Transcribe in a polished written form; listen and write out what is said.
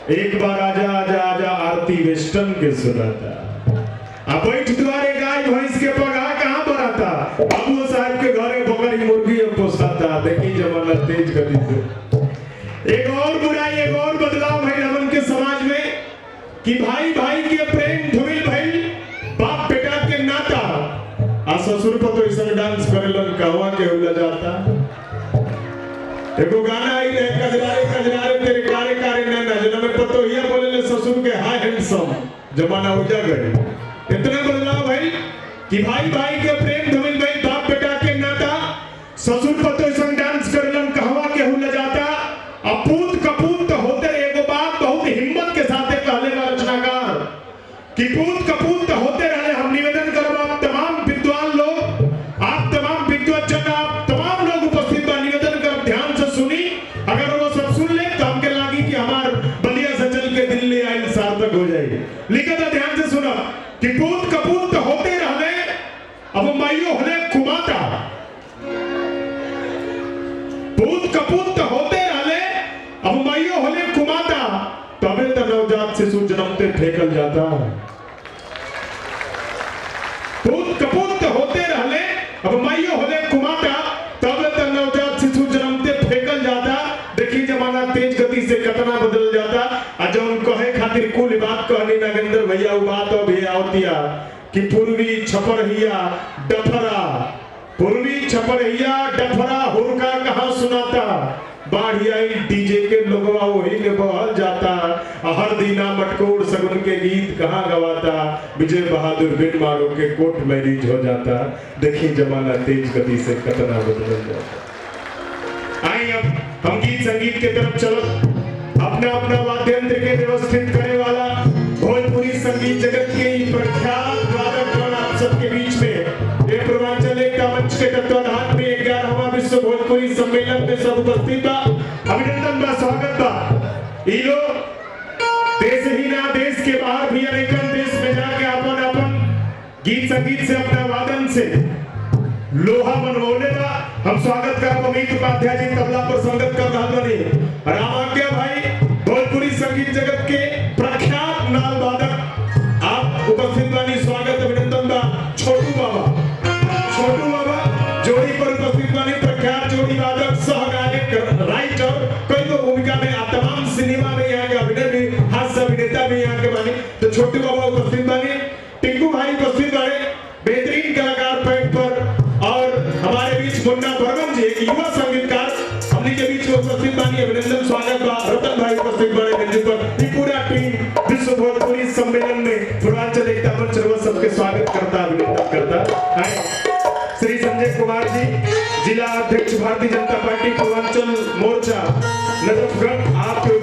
एक बार आजा आजा आजा आरती वेस्टर्न के सुनाता। अब बैठ द्वारे गाय भैंस के पगा कहाँ बराता, बाबू साहब के घरे बकरी मुर्गी अब पोसाता। देखी जमाना तेज गति से। एक और बुराई, एक और बदलाव है हमन के समाज में कि भाई भाई के प्रेम धुमिल भइल, बाप बेटा के नाता आ ससुर पर तो ऐसा डांस करेलन कहवा के उला जाता। एगो गाना आई रहे कजरारे कजरारे तेरे कारे कारे नैना, जना में पतोहिया बोले ले ससुर के हाय हैंडसम। जमाना उजा गए, इतना बदलाव है कि भाई भाई के प्रेम धुमिल भइल, बाप बेटा के नाता ससुर पर तो ऐसा डांस करेलन कहवा के उला जाता। अपूत कपूत होते एगो बात बहुत हिम्मत के साथ कहले ला रचनाकार कि पूत कपूत होते रहे। हम निवेदन करब आप तमाम विद्वान लोग, आप तमाम विद्वजन, आप तमाम लोग उपस्थित बा, निवेदन करब ध्यान से सुनी। अगर वो सब सुन ले तो हमके लागी कि हमार बलिया से चल के दिल्ली आइल सार्थक हो जाएगी। लिखा था ध्यान से सुना कि पूत कपूत होते रहे, अब माइयो हले कुमाता। पूत कपूत होते रहे, अब माइयो हले कुमाता, तबे तक नवजात शिशु जन्मते फेंकल जाता। पूत कपूत होते रहले, अब माइयो हले कुमाता, तबे तक नवजात शिशु जन्मते फेंकल जाता। देखी जमाना तेज गति से कितना बदल जाता। आज हम कहे खातिर कुल बात कहनी नागेंद्र भैया, वो बात अभी आवतिया कि पूर्वी छपरहिया डफरा, पूर्वी छपरहिया डफरा हुरका कहाँ सुनाता। बाढ़ आई डीजे के लोगवा वही में बहल जाता। हर दीना मटकोर सगुन के गीत कहाँ गवाता। विजय बहादुर बिन मारो के कोर्ट मैरिज हो जाता। देखी जमाना तेज गति से कितना बदल जाता। आई अब हम गीत संगीत के तरफ चलो। अपना अपना वाद्य यंत्र के व्यवस्थित करने वाला भोजपुरी संगीत जगत के प्रख्यात वादक गण आप सबके बीच में एक पूर्वांचल का मंच के तत्वाधान में 11वां विश्व भोजपुरी सम्मेलन में सब उपस्थित बा। अभिनंदन बा, स्वागत बा। ई लोग देश ही ना देश के बाहर भी अनेकन देश में जाके अपन अपन गीत संगीत से अपना वादन से लोहा मनवौले बा। हम स्वागत करब अमित उपाध्याय जी तबला पर संगत कर रहा बने। रामाज्ञा भाई भोजपुरी संगीत जगत के प्रख्यात नाल वादक आप उपस्थित बानी, स्वागत अभिनंदन बा। छोटू बाबा, छोटू बाबा जोड़ी पर उपस्थित बानी, प्रख्यात जोड़ी वादक सह गायक राइटर, कई तो भूमिका में तमाम सिनेमा में यहाँ के अभिनय भी, हास्य अभिनेता भी यहाँ के बानी। तो छोटू बाबा उपस्थित बानी, टिंकू भाई उपस्थित बानी, बेहतरीन कलाकार पैट पर, और हमारे बीच मुन्ना बर्मन जी एक युवा संगीतकार हमने के बीच में उपस्थित बानी। अभिनंदन स्वागत बा। रतन भाई उपस्थित बड़े मंच पर। ये पूरा टीम विश्व भोजपुरी सम्मेलन में पूर्वांचल एकता मंच सर्व सबके स्वागत करता, अभिनंदन करता है। श्री संजय कुमार जी, जिला अध्यक्ष भारतीय जनता पार्टी पूर्वांचल मोर्चा नजफगढ़, आपके